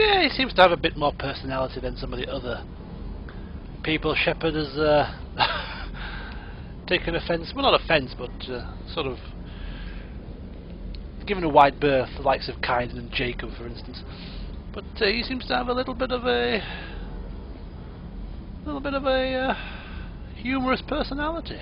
Yeah, he seems to have a bit more personality than some of the other people Shepard has taken offence, well not offence, but sort of given a wide berth, the likes of Kaiden and Jacob for instance. But he seems to have a little bit of a humorous personality.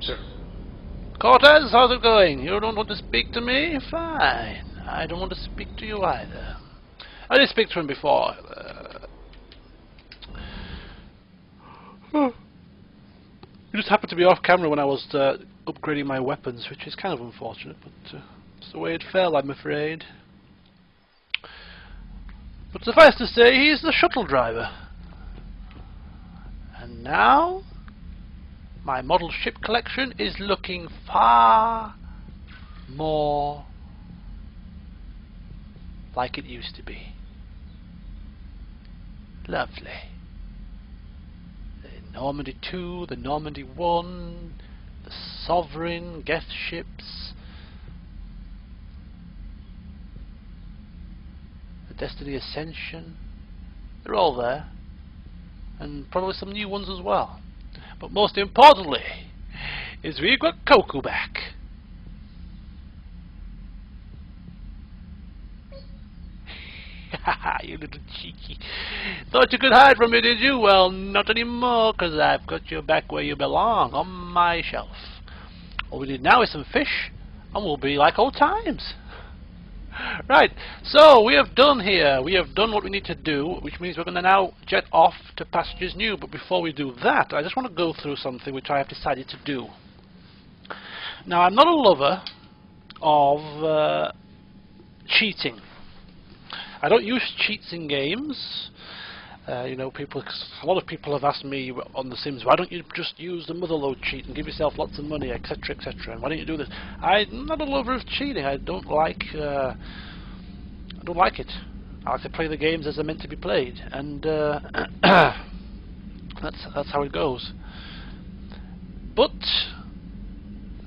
Sir. Cortez, how's it going? You don't want to speak to me? Fine. I don't want to speak to you either. I did speak to him before. He just happened to be off camera when I was upgrading my weapons, which is kind of unfortunate, but it's the way it fell, I'm afraid. But suffice to say, he's the shuttle driver. And now, my model ship collection is looking far more like it used to be. Lovely. The Normandy 2, the Normandy 1, the Sovereign, Geth ships, the Destiny Ascension, they're all there. And probably some new ones as well. But most importantly, is we've got Koku back. You little cheeky. Thought you could hide from me, did you? Well, not anymore, because I've got you back where you belong, on my shelf. All we need now is some fish, and we'll be like old times. Right, so we have done here, we have done what we need to do, which means we're going to now jet off to Pastures New. But before we do that, I just want to go through something which I have decided to do. Now, I'm not a lover of cheating. I don't use cheats in games. You know, a lot of people have asked me on The Sims, why don't you just use the Motherload cheat and give yourself lots of money, etc., etc., and why don't you do this? I'm not a lover of cheating. I don't like it. I like to play the games as they're meant to be played, and that's how it goes. But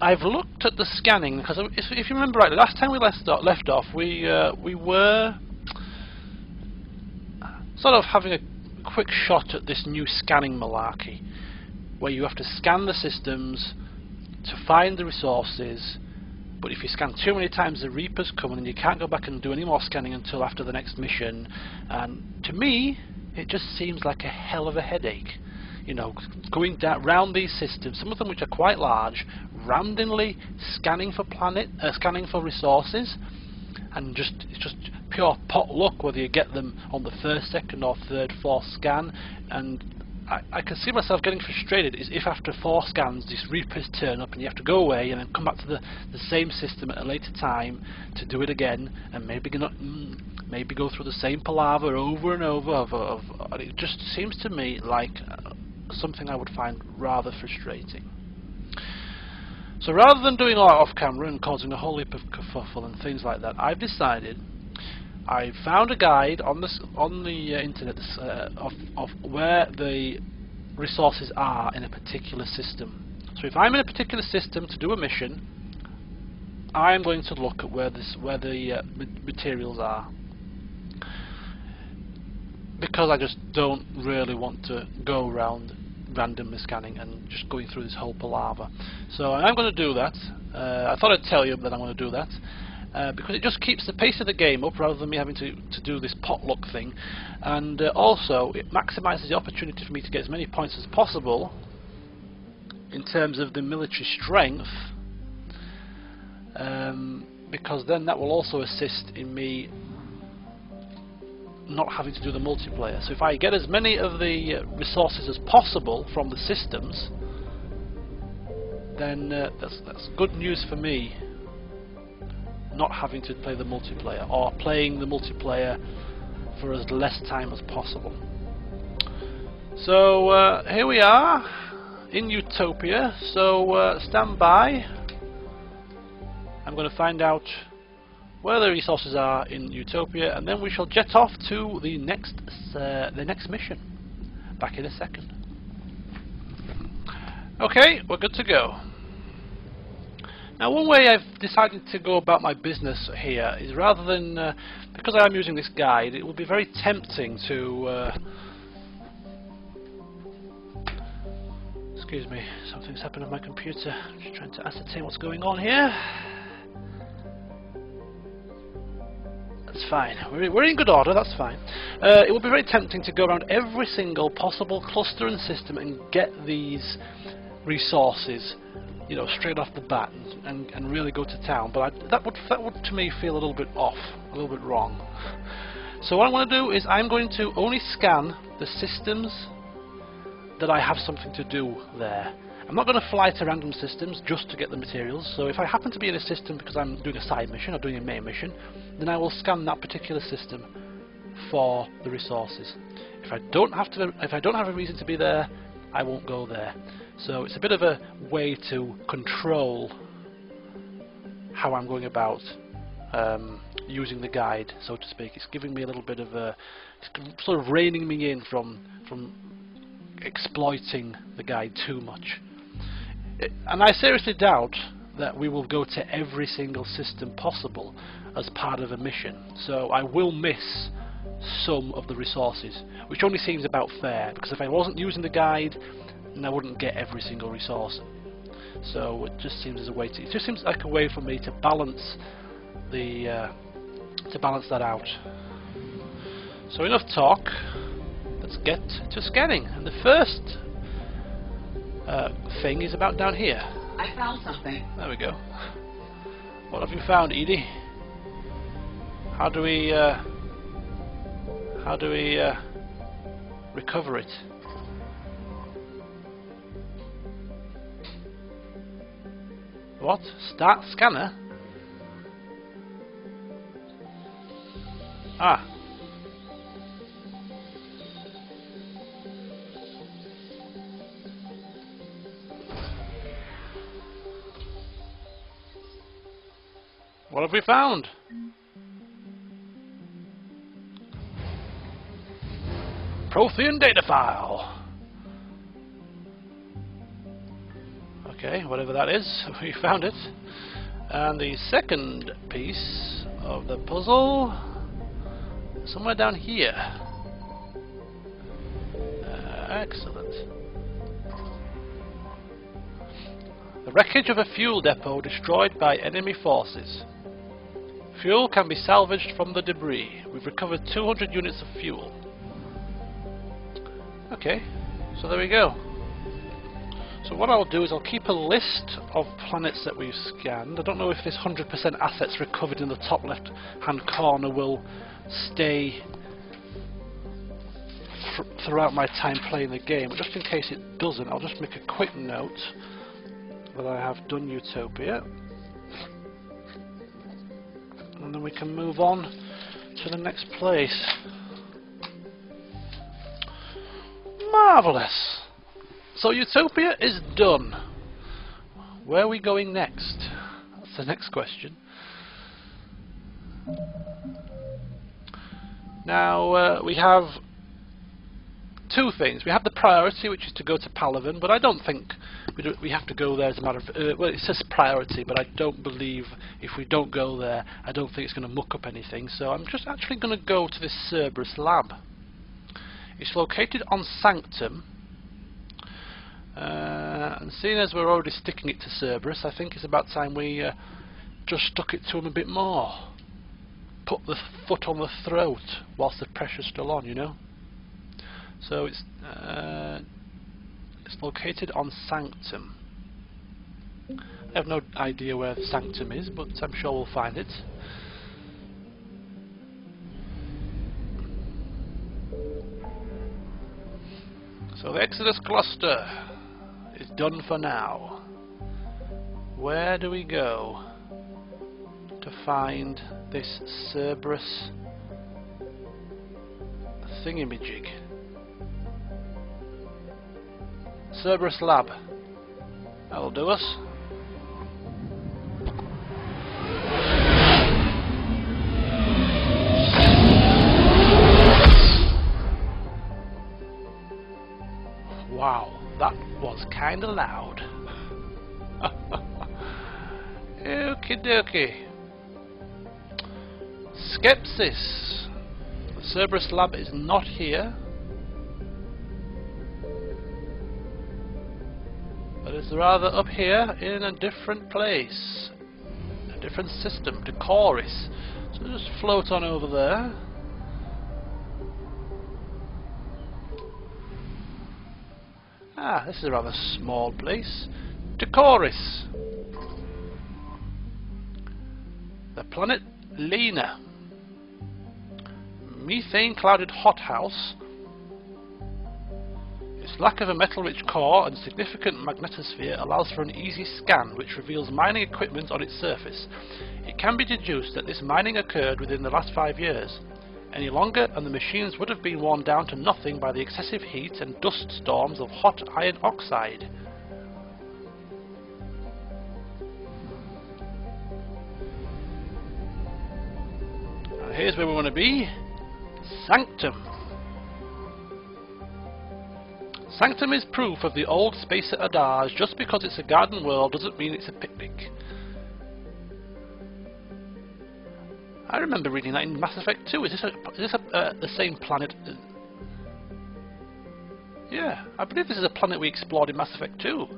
I've looked at the scanning, because if you remember right, the last time we left off, we were sort of having a quick shot at this new scanning malarkey, where you have to scan the systems to find the resources, but if you scan too many times the Reapers come and you can't go back and do any more scanning until after the next mission. And to me, it just seems like a hell of a headache. You know, going round these systems, some of them which are quite large, randomly scanning for scanning for resources, and it's just pure pot luck whether you get them on the first, second or third, fourth scan. And I can see myself getting frustrated if after 4 scans these Reapers turn up and you have to go away and then come back to the same system at a later time to do it again, and maybe go through the same palaver over and over. And it just seems to me like something I would find rather frustrating. So rather than doing all that off camera and causing a whole heap of kerfuffle and things like that, I've decided, I found a guide on the internet of where the resources are in a particular system. So if I'm in a particular system to do a mission, I'm going to look at where the materials are, because I just don't really want to go around randomly scanning and just going through this whole palaver. So I'm going to do that. I thought I'd tell you that I'm going to do that, because it just keeps the pace of the game up rather than me having to do this potluck thing, and also it maximises the opportunity for me to get as many points as possible in terms of the military strength, because then that will also assist in me not having to do the multiplayer. So if I get as many of the resources as possible from the systems, then that's good news for me, not having to play the multiplayer, or playing the multiplayer for as less time as possible. So here we are in Utopia, so stand by. I'm going to find out where the resources are in Utopia, and then we shall jet off to the next mission. Back in a second. Okay, we're good to go. Now, one way I've decided to go about my business here is, rather than because I am using this guide, it would be very tempting to excuse me, something's happened on my computer. I'm just trying to ascertain what's going on here. That's fine. We're in good order, that's fine. It would be very tempting to go around every single possible cluster and system and get these resources, you know, straight off the bat and really go to town. But that would to me feel a little bit off, a little bit wrong. So what I'm going to do is I'm going to only scan the systems that I have something to do there. I'm not going to fly to random systems just to get the materials, so if I happen to be in a system because I'm doing a side mission or doing a main mission, then I will scan that particular system for the resources. If I don't have a reason to be there, I won't go there. So it's a bit of a way to control how I'm going about using the guide, so to speak. It's giving me a little bit of a, it's sort of reining me in from exploiting the guide too much. And I seriously doubt that we will go to every single system possible as part of a mission, so I will miss some of the resources, which only seems about fair, because if I wasn't using the guide, then I wouldn't get every single resource. So it just seems as a way to, it just seems like a way for me to balance the balance that out. So enough talk. Let's get to scanning, and the first thing is about down here. I found something. There we go. What have you found, Edie? How do we recover it? What? Start scanner? Ah. What have we found? Prothean data file. Okay, whatever that is, we found it. And the second piece of the puzzle, somewhere down here. Excellent. The wreckage of a fuel depot destroyed by enemy forces. Fuel can be salvaged from the debris. We've recovered 200 units of fuel. Okay, so there we go. So what I'll do is I'll keep a list of planets that we've scanned. I don't know if this 100% assets recovered in the top left hand corner will stay throughout my time playing the game, but just in case it doesn't, I'll just make a quick note that I have done Utopia, and then we can move on to the next place. Marvellous! So Utopia is done. Where are we going next? That's the next question. Now we have two things. We have the priority, which is to go to Palaven, but I don't think we have to go there as a matter of... well, it says priority, but I don't believe if we don't go there, I don't think it's going to muck up anything. So I'm just actually going to go to this Cerberus lab. It's located on Sanctum, and seeing as we're already sticking it to Cerberus, I think it's about time we just stuck it to him a bit more. Put the foot on the throat whilst the pressure's still on, you know. So it's located on Sanctum. I have no idea where Sanctum is, but I'm sure we'll find it. So the Exodus cluster is done for now. Where do we go to find this Cerberus thingamajig? Cerberus lab. That'll do us. Wow, that was kinda loud. Okie dokie. Skepsis. The Cerberus lab is not here. But it's rather up here in a different place. A different system, Decoris. So just float on over there. Ah, this is a rather small place. Decoris. The planet Lena. Methane-clouded hothouse. Its lack of a metal-rich core and significant magnetosphere allows for an easy scan which reveals mining equipment on its surface. It can be deduced that this mining occurred within the last 5 years. Any longer and the machines would have been worn down to nothing by the excessive heat and dust storms of hot iron oxide. Now here's where we want to be. Sanctum. Sanctum is proof of the old spacer adage, just because it's a garden world doesn't mean it's a picnic. I remember reading that in Mass Effect 2. Is this the same planet? Yeah, I believe this is a planet we explored in Mass Effect 2.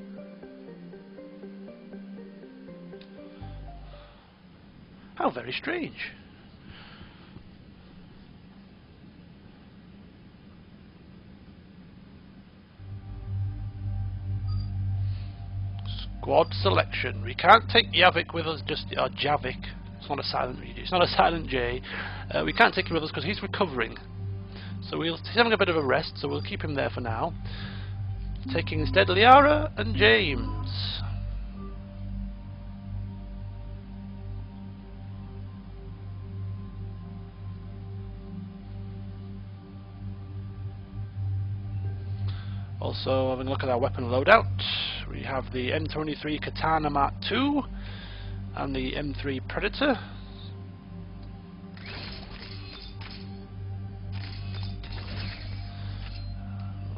How very strange. Squad selection. We can't take Javik with us, or Javik. It's not a silent J. It's not a silent J. We can't take him with us because he's recovering. So he's having a bit of a rest, so we'll keep him there for now. Taking instead Liara and James. Also, having a look at our weapon loadout, we have the M23 Katana Mark II and the M3 Predator.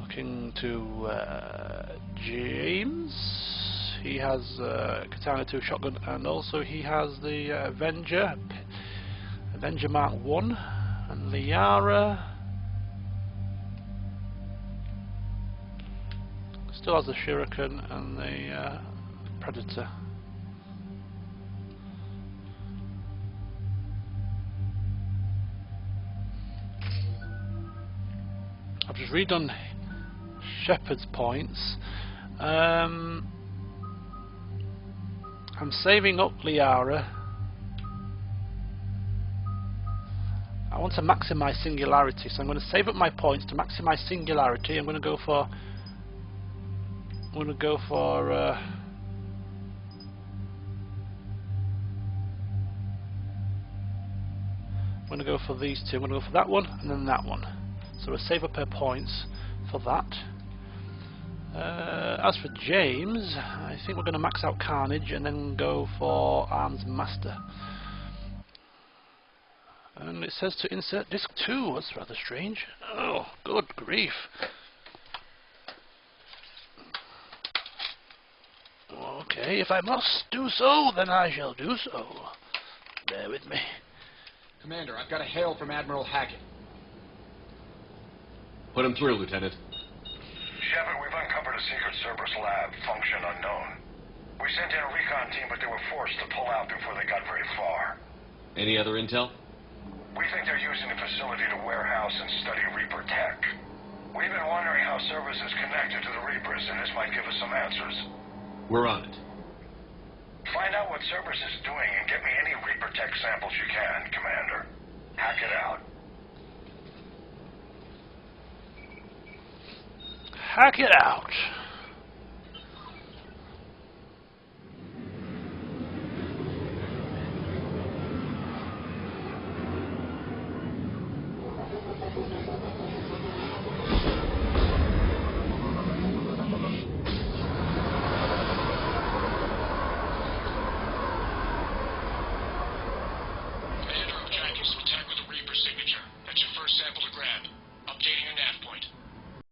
Looking to James, he has Katana II shotgun, and also he has the Avenger Mark I, and Liara still has the Shuriken and the Predator. I've just redone Shepard's points. I'm saving up Liara. I want to maximise Singularity, so I'm going to save up my points to maximise Singularity. I'm going to go for these two. I'm going to go for that one and then that one. So we'll save up her points for that. As for James, I think we're going to max out Carnage and then go for Arms Master. And it says to insert disc 2. That's rather strange. Oh, good grief. Okay, if I must do so, then I shall do so. Bear with me. Commander, I've got a hail from Admiral Hackett. Put him through, Lieutenant. Shepard, we've uncovered a secret Cerberus lab, function unknown. We sent in a recon team, but they were forced to pull out before they got very far. Any other intel? We think they're using the facility to warehouse and study Reaper tech. We've been wondering how Cerberus is connected to the Reapers, and this might give us some answers. We're on it. Find out what Cerberus is doing and get me any Reaper tech samples you can, Commander. Hack it out. Hack it out.